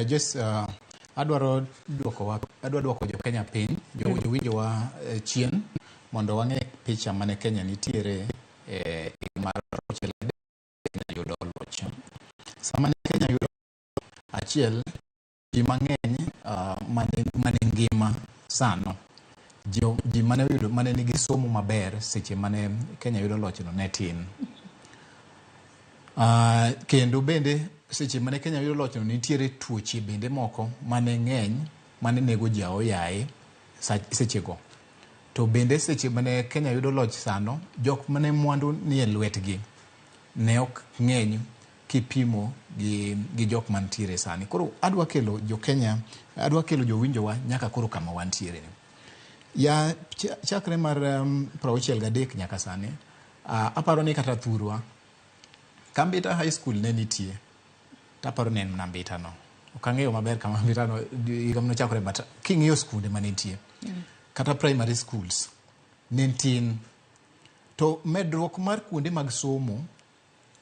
Just adwaro duoko jo Kenya piny, jowinjo wa chien mondo wang'e picha mane Kenya nitiere mar Kenya yudo loch. Sama ne Kenya yudo achiel, ji mang'eny mane ngima sano, ji mane nigi somo maber seche mane Kenya yudo loch no ne tin. Kendo bende seche mane Kenya yudo loch no nitiere tuoche bende moko mane ng'eny mane nego ji aoyaye sechego. To bende seche mane Kenya yudo loch sano, jok mane mwandu ni e lwetgi ne ok ng'eny kipimo gi jok mantiere sani. Koro adwa kelo jo Kenya, adwa kelo jowinjowa nyaka koro kama wantiere. Ya chakre mar 63 nyaka sani, aparo ni kata thurwa Kambita High School ne nitie. Taparo ne en Nambita no. Ok ang'eyo maber kama Nambita no higa mane ochakore, but king'iyo skunde mane nitie. Kata primary schools ne tin. To medruok mar kuonde mag somo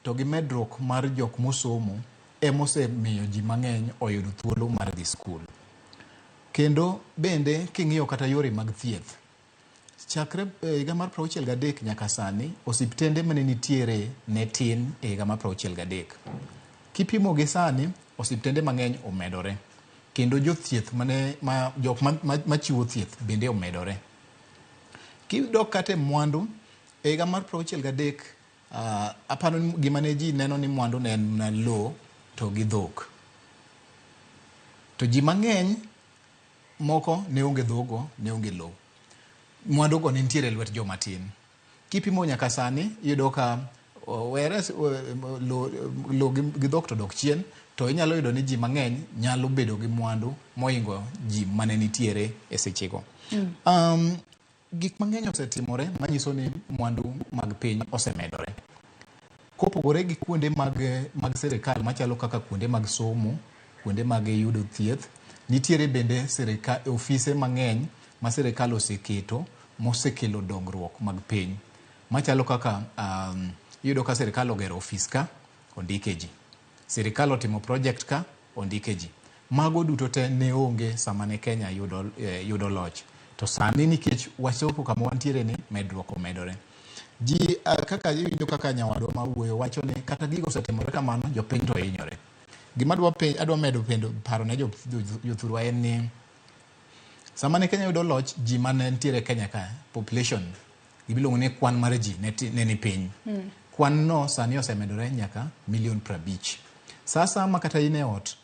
to gi medruok mar jok mosomo emosemiyo ji mang'eny oyudo thuolo mar dhi skul. Kendo bende king'iyo kata yore mag thieth, chakre higa mar 63 nyaka sani, osiptende mane nitiere ne tin e higa mar 63. Kipimo gi sani, osiptende mang'eny omedore. Kendo jothieth jok machiwo thieth bende omedore. Kidok kata mwandu, e higa mar 63, aparo gima ne ji neno ni mwandu ne en lo to gi dhok. To ji mang'eny moko ne onge dhogo, ne onge lo. Mwandu go ne nitiere lwet joma tin. Kipimo nyaka sani, iyudo ka lo gi dhok to dok chien, to inyalo yudo ni ji mang'eny nyalo bedo gi mwandu moingo ji mane nitiere e sechego. Gik mang'eny osetimore manyiso ni mwandu mag piny osemedore. Kopogore gi kuonde mag sirikal machalo kaka kuonde mag somo, kuonde mag yudo thieth, nitiere bende ofise mang'eny ma sirikal oseketo mosekelo dongruok mag piny. Machalo kaka iyudo ka sirikal ogero ofis ka, ondike ji. Sirikal otimo project ka, ondike ji. Mago duto te ne onge sama ne Kenya yudo loch. To sani nikech wachopo kama wantiere ni medruok omedore. Ji kaka nyawadwa ma wuoyo wacho ni kata gigo osetimore kamano, jopiny to hinyore. Gima adwa medo paro ne jothurwa en ni sama ne Kenya yudo loch, ji mane nitiere Kenya ka, population, gibiluongo ni kwan mar ji ne ni piny. Kwan no sani osemedore nyaka 50 million. Sasa ma kata in e ot,